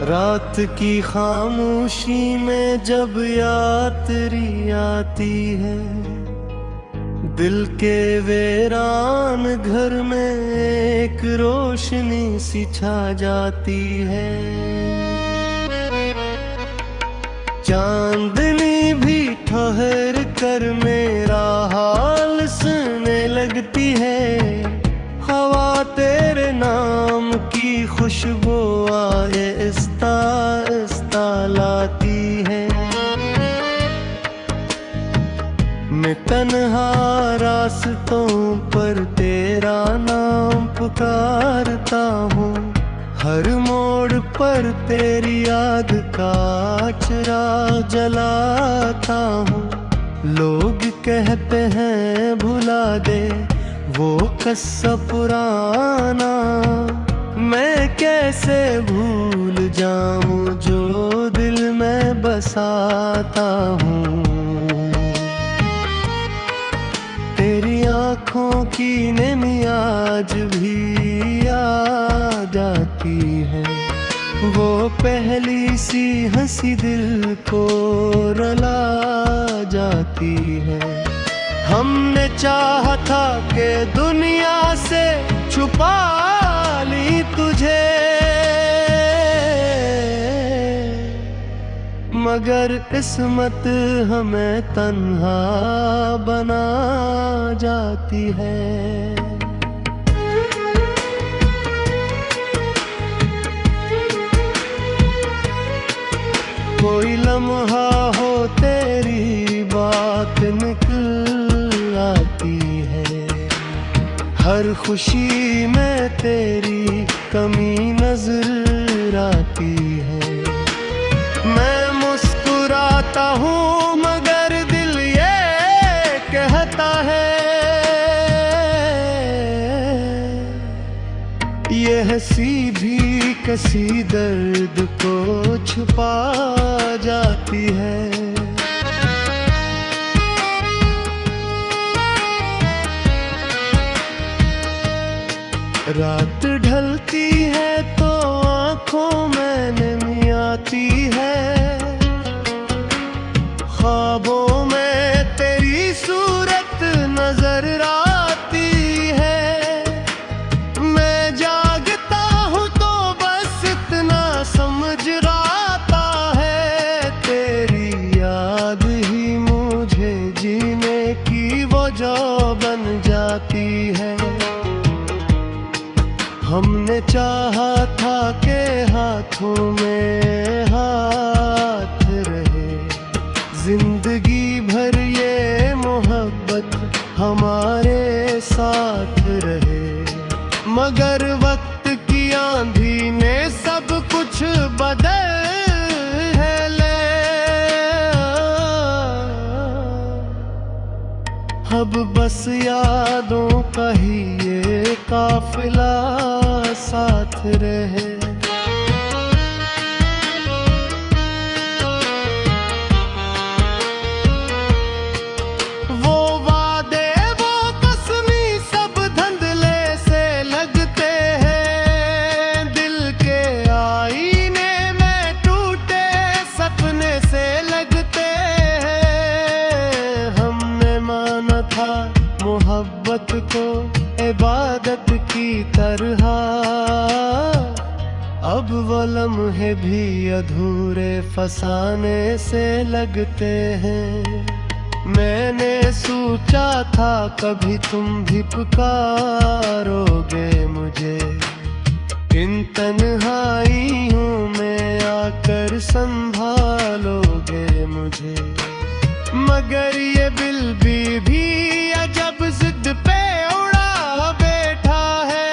रात की खामोशी में जब याद तेरी आती है, दिल के वीरान घर में एक रोशनी सी छा जाती है। चांदनी भी ठहर कर मेरा हाल सुनने लगती है। हवा तेरे नाम की खुशबू आए इस्ता इस्ता लाती है। मैं तन्हा रास्तों पर तेरा नाम पुकारता हूँ। हर मोड़ पर तेरी याद का चिराग जलाता हूँ। लोग कहते हैं भुला दे वो किस्सा पुराना, मैं कैसे भूल जाऊं जो दिल में बसाता हूँ। तेरी आँखों की नमी आज भी याद आती है। वो पहली सी हंसी दिल को रुला जाती है। हमने चाहा था कि दुनिया से छुपा ली तुझे, मगर किस्मत हमें तन्हा बना जाती है। कोई लम्हा हो तेरी बात निकल आती है। हर खुशी में तेरी कमी नजर आती है। मैं मुस्कुराता हूँ मगर दिल ये कहता है, ये हंसी भी किसी दर्द को छुपा जाती है। रात ढलती है तो आँखों में नमी आती है। ख्वाबों में तेरी सूरत नजर आती है। मैं जागता हूँ तो बस इतना समझ आता है, तेरी याद ही मुझे जीने की वजह बन जाती है। हमने चाहा था कि हाथों में हाथ रहे, जिंदगी भर ये मोहब्बत हमारे साथ रहे। मगर वक्त की आंधी ने सब कुछ बदल ले। अब बस यादों का ही ये काफिला साथ रहे। वो वादे वो कसमी सब धंधले से लगते हैं। दिल के आईने में टूटे सपने से लगते हैं। हमने माना था मोहब्बत को इबादत की तरह, अब वो लम्हे भी अधूरे फसाने से लगते हैं। मैंने सोचा था कभी तुम भी पुकारोगे मुझे, इन तन्हाइयों में आकर संभालोगे मुझे। मगर ये बिल्ली भी अजब जिद पे उड़ा बैठा है।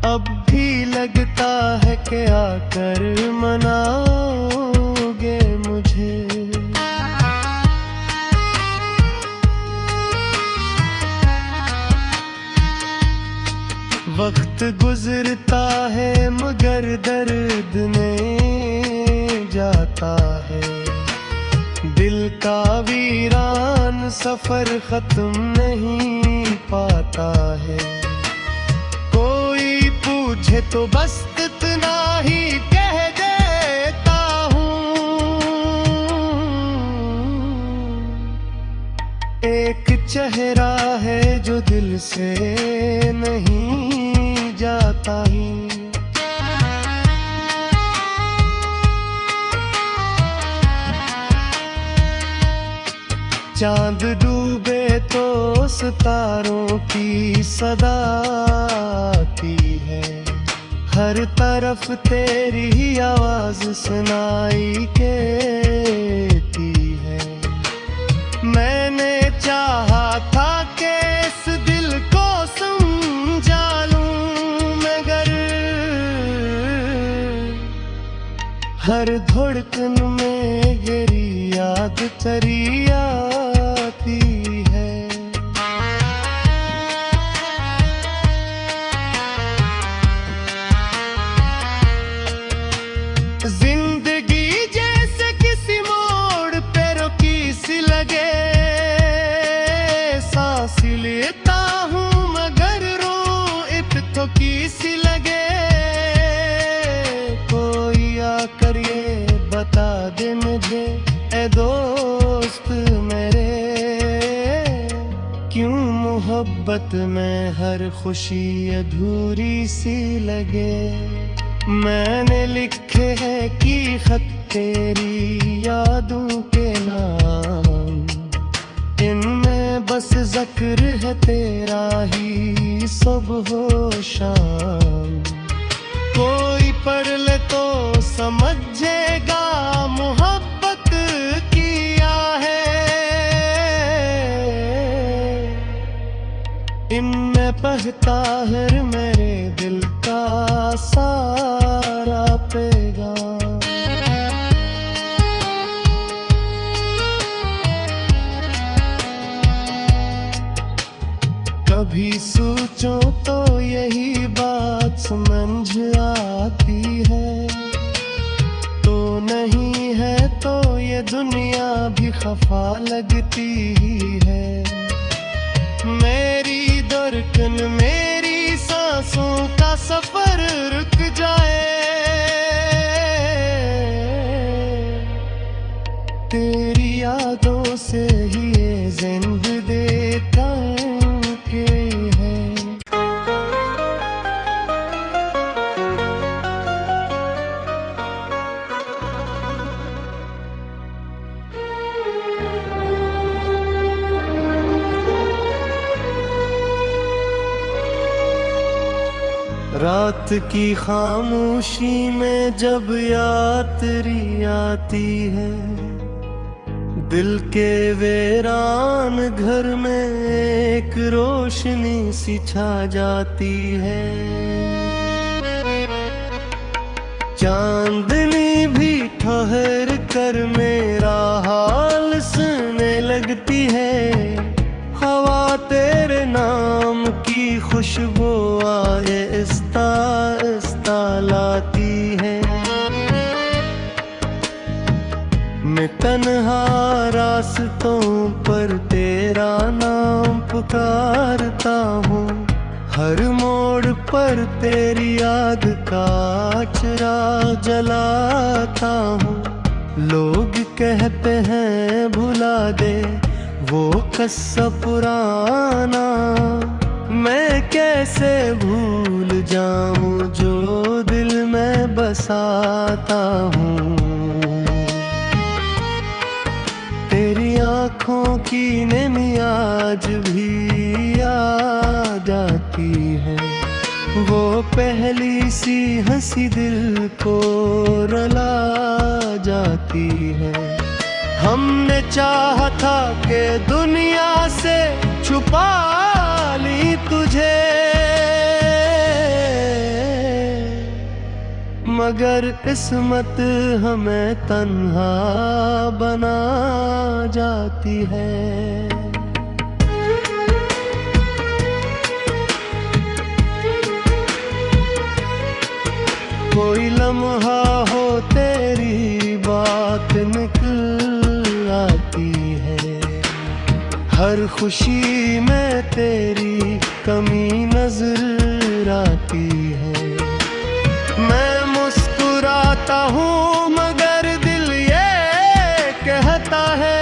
अब भी लगता है कि आकर मनाओगे मुझे। वक्त गुजरता है मगर दर्द नहीं जाता है। दिल का वीरान सफर खत्म नहीं पाता है। कोई बूझे तो बस इतना ही कह देता हूँ। एक चेहरा है जो दिल से नहीं जाता ही। चांद डूबे तो सितारों की सदा आती है। हर तरफ तेरी आवाज सुनाई देती है। मैंने चाहा था कि इस दिल को समझा लूं, मगर हर धड़कन में गिरी याद तेरी आती है। जिंदगी जैसे किसी मोड़ पे रुकी सी लगे। सांस लेता हूँ मगर रोए तो किसी लगे। कोई आकर ये बता दे मुझे ए दोस्त मेरे, क्यों मोहब्बत में हर खुशी अधूरी सी लगे। मैंने लिखे हैं कि खत तेरी यादों के नाम, इनमें बस जिक्र है तेरा ही सुबह हो शाम। कोई पढ़ ले तो समझेगा मोहब्बत किया है। इनमें बहता है मेरे दिल का सारा पैगाम। कभी सोचो तो यही बात समझ आती है। तो नहीं है तो ये दुनिया भी खफा लगती ही है। मेरी धड़कन मेरी सांसों का सफर रुक जाए। तेरी यादों से ही ये जिंदगी के है। रात की खामोशी में जब याद तेरी आती है, दिल के वीरान घर में एक रोशनी सी छा जाती है। चांदनी भी ठहर कर मेरा हाल सुनने लगती है। हवा तेरे नाम की खुशबू आहिस्ता आहिस्ता लाती है। मैं तन्हा रास्तों पर तेरा नाम पुकारता हूँ। हर मोड़ पर तेरी याद का चिराग जलाता हूँ। लोग कहते हैं भुला दे वो किस्सा पुराना, मैं कैसे भूल जाऊं जो दिल में बसाता हूँ। तेरी आँखों की नमी आज भी याद आती है। वो पहली सी हंसी दिल को रुला जाती है। हमने चाहा था कि दुनिया से छुपा ली तुझे, मगर किस्मत हमें तन्हा बना जाती है। कोई लम्हा हो तेरी बात निकल आती है। हर खुशी में तेरी कमी नजर आती है। कहता हूँ मगर दिल ये कहता है,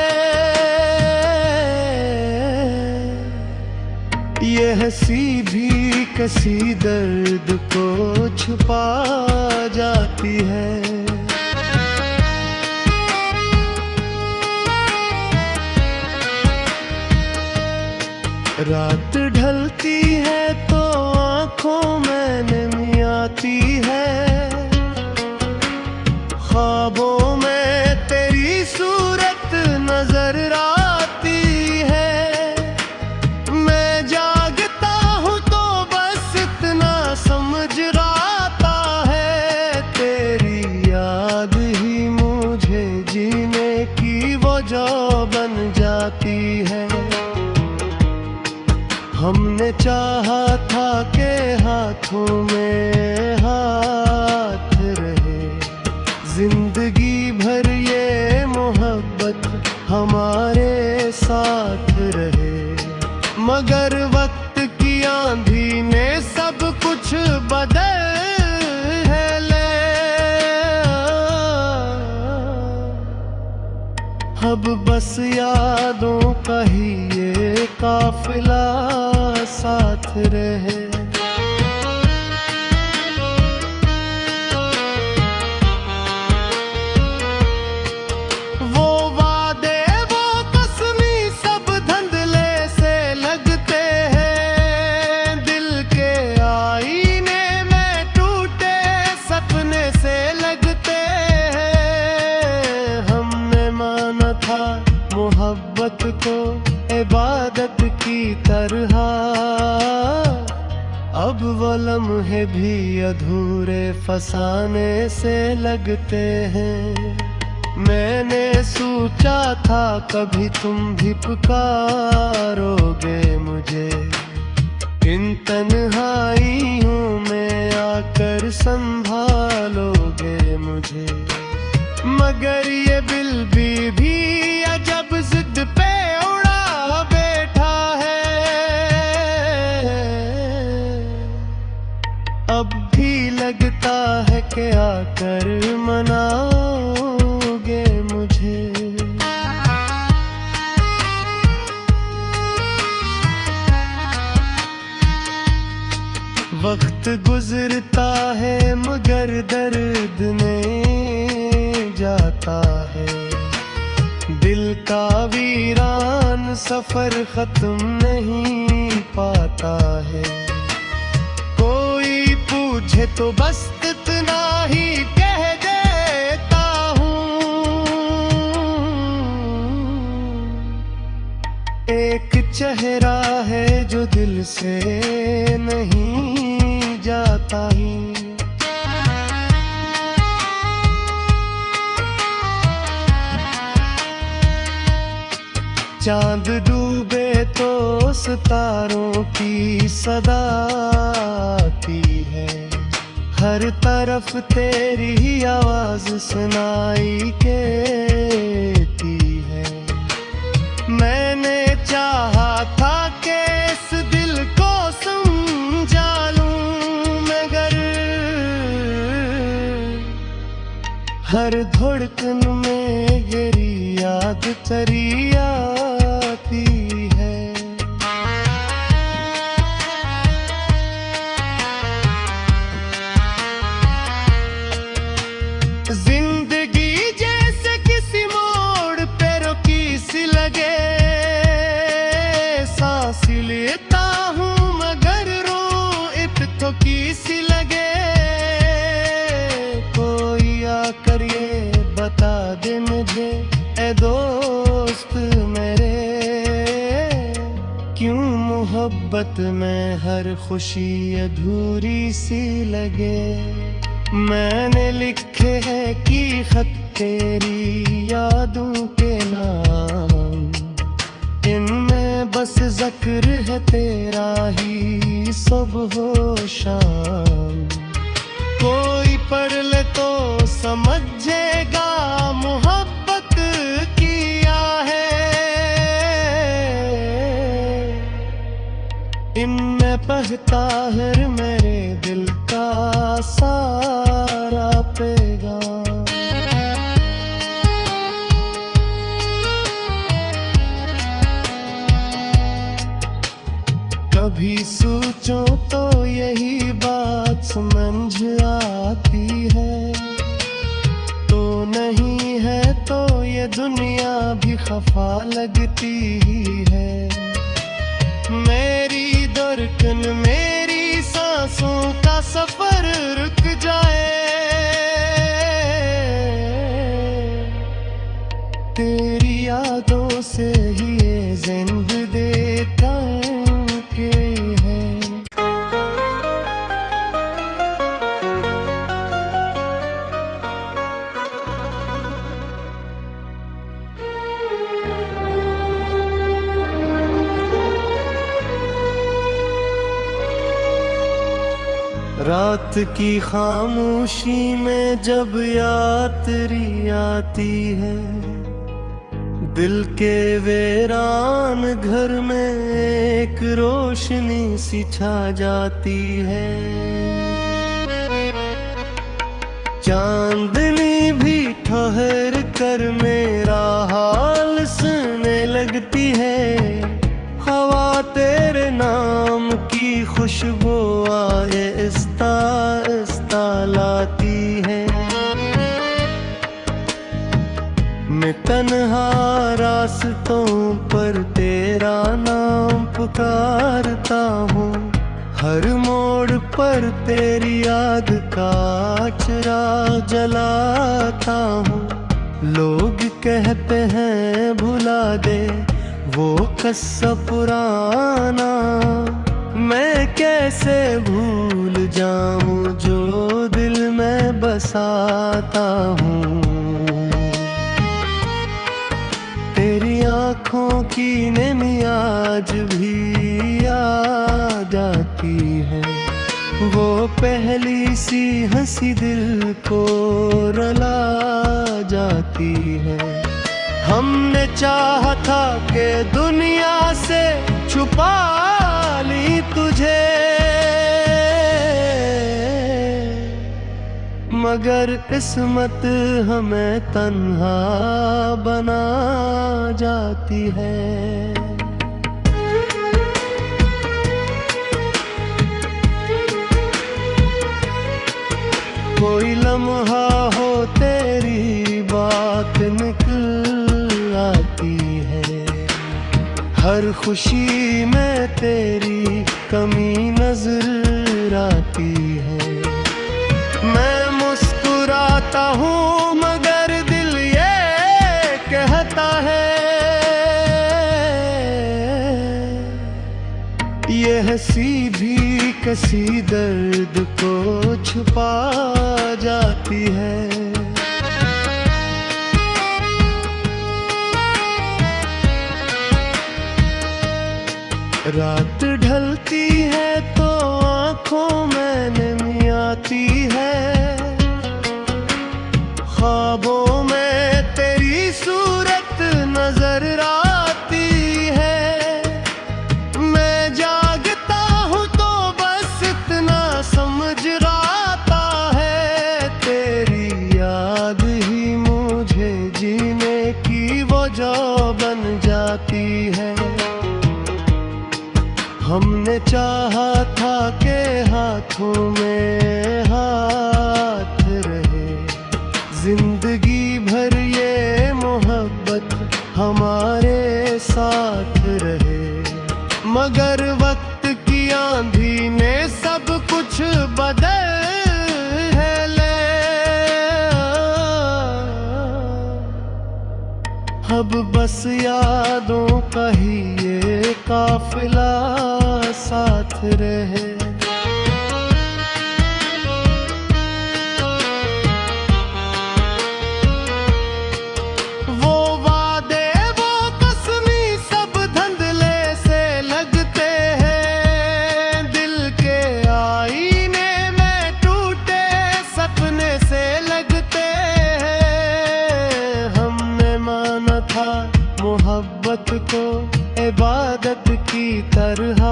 ये हंसी भी किसी दर्द को छुपा जाती है। रात ढलती है तो आँखों में नमी आती है, ख्वाबों में तेरी सूरत नजर आती है। मैं जागता हूँ तो बस इतना समझ आता है, तेरी याद ही मुझे जीने की वजह बन जाती है। हमने चाहा था के हाथों में हाथ रहे, जिंदगी भर ये मोहब्बत हमारे साथ रहे, मगर वक्त की आंधी ने सब कुछ बदल है ले। अब बस यादों का ही ये काफिला साथ रहे। वो वादे वो कसमी सब धंधले से लगते हैं, दिल के आईने में टूटे सपने से लगते हैं। हमने माना था मोहब्बत को इबादत की तरह, अब वो लम्हे भी अधूरे फसाने से लगते हैं। मैंने सोचा था कभी तुम भी पुकारोगे मुझे, इन तन्हाइयों में आकर संभालोगे मुझे, मगर ये बिल्ली भी अजब जिद पे उड़ा बैठा है। अब भी लगता है कि आकर मनाओगे मुझे। वक्त गुजरता है मगर दर्द नहीं जाता है, दिल का वीरान सफर खत्म नहीं पाता है। कोई पूछे तो बस इतना ही कह देता हूँ, एक चेहरा है जो दिल से नहीं जाता ही। चांद डूबे तो सितारों की सदा आती है, हर तरफ तेरी ही आवाज सुनाई देती है। मैंने चाहा था कि इस दिल को समझा लूं, मगर हर धड़कन में गिरी याद तेरी आती है। जिंदगी जैसे किसी मोड़ पे रुकी सी लगे, सांस लेता हूँ मगर रो इब्तो की सी लगे। कोई आकर ये बता दे मुझे ए दोस्त मेरे, क्यों मोहब्बत में हर खुशी अधूरी सी लगे। मैंने लिखे हैं कि खत तेरी यादों के नाम, इनमें बस जिक्र है तेरा ही सुबह हो शाम। कोई पढ़ ले तो समझेगा मोहब्बत किया है, इनमें बहता है मेरे दिल का सारा पैगाम। कभी सोचो तो यही बात समझ आती है, तो नहीं है तो ये दुनिया भी खफा लगती ही है। मेरी धड़कन मेरी सांसों का सफर रुक जाए, तेरी यादों से ही ये जिंदगी के है। रात की खामोशी में जब याद तेरी आती है, दिल के वीरान घर में एक रोशनी सी छा जाती है। चांदनी भी ठहर कर मेरा हाल सुनने लगती है, हवा तेरे नाम की खुशबू आहिस्ता आहिस्ता लाती है। मैं तन्हा रास्तों पर तेरा नाम पुकारता हूँ, हर मोड़ पर तेरी याद का चिराग जलाता हूँ। लोग कहते हैं भुला दे वो किस्सा पुराना, मैं कैसे भूल जाऊं जो दिल में बसाता हूँ। तेरी आँखों की नमी आज भी याद आती है, वो पहली सी हंसी दिल को रुला जाती है। हमने चाहा था कि दुनिया से छुपा ली तुझे, मगर किस्मत हमें तन्हा बना जाती है। कोई लम्हा हो तेरी बात निकल आती है, हर खुशी में तेरी कमी नजर आती है। मैं मुस्कुराता हूँ मगर दिल ये कहता है, ये हंसी भी किसी दर्द को छुपा जाती है। रात ढलती है तो आँखों में नमी आती है, ख्वाबों में तेरी सूरत नजर आती है। मैं जागता हूँ तो बस इतना समझ आता है, तेरी याद ही मुझे जीने की वजह बन जाती है। हमने चाहा था कि हाथों में हाथ रहे, जिंदगी भर ये मोहब्बत हमारे साथ रहे, मगर वक्त की आंधी ने सब कुछ बदल ले। अब बस यादों का ही ये काफिला साथ रहे। वो वादे वो कसमी सब धंधले से लगते हैं, दिल के आईने में टूटे सपने से लगते हैं। हमने माना था मोहब्बत को इबादत की तरह,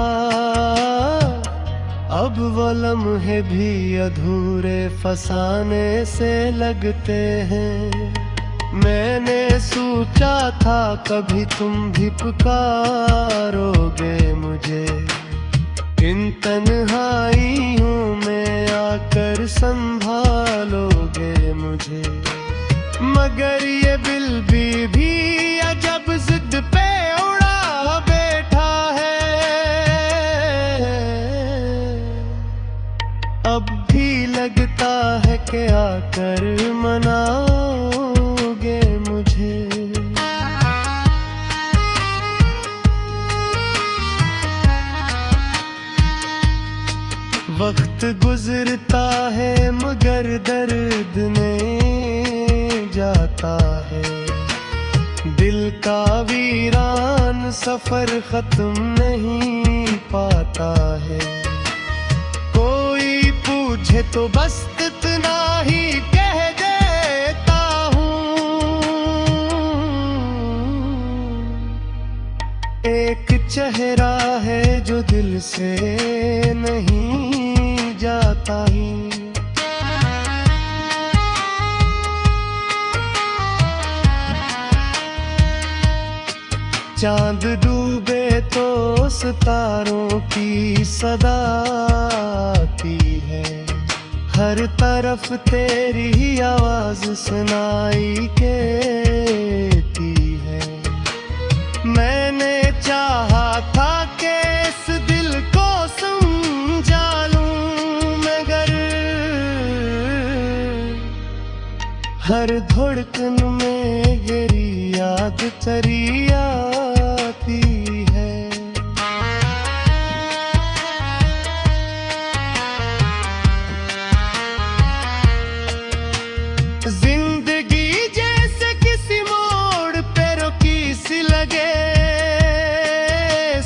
अब वो लम्हे भी अधूरे फसाने से लगते हैं। मैंने सोचा था कभी तुम भी पुकारोगे मुझे, इन तन्हाइयों में आकर संभालोगे मुझे। मगर ये बिल्बी भी अजब जिद पे उड़ा बैठा है। अब भी लगता है कि आकर मनाओगे मुझे। वक्त गुजरता है मगर दर्द नहीं जाता है। दिल का वीरान सफर खत्म नहीं पाता है। कोई पूछे तो बस इतना ही कह देता हूँ, एक चेहरा है जो दिल से नहीं जाता ही। चांद डूबे तो सितारों की सदा आती है। हर तरफ तेरी आवाज सुनाई देती है। मैंने चाहा था कि इस दिल को समझा लूं, मगर हर धड़कन में तेरी याद तेरी आती है। जिंदगी जैसे किसी मोड़ पे रुकी सी लगे।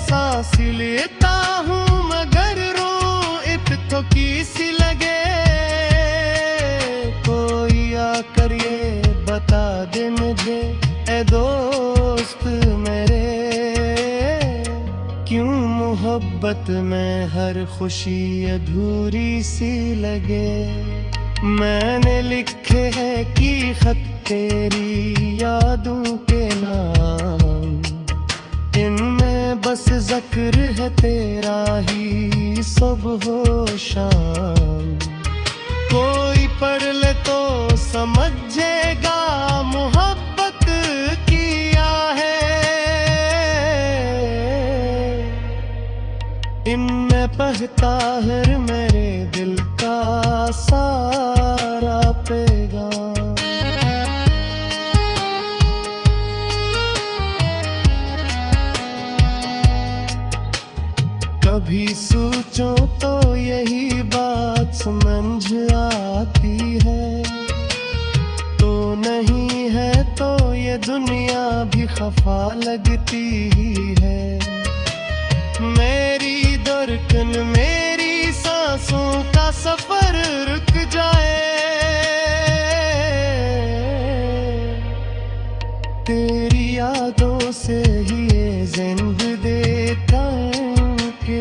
सांस लेता हूँ मगर रो इत्तो की सी लगे। कोई आकर ये बता दे मुझे, ए दोस्त मेरे, क्यों मोहब्बत में हर खुशी अधूरी सी लगे। मैंने लिखे हैं कि खत तेरी यादों के नाम, इनमें बस जिक्र है तेरा ही सुबह शाम। कोई पढ़ ले तो समझेगा मोहब्बत किया है। इनमें पढ़ता है मेरे दिल का सारा पैगाम। कभी सोचो तो यही बात समझ आती है। तो नहीं है तो ये दुनिया भी खफा लगती ही है। मेरी धड़कन मेरी सांसों का सफर रुक जाए। तेरी यादों से ही ये जिंद देता हूँ कि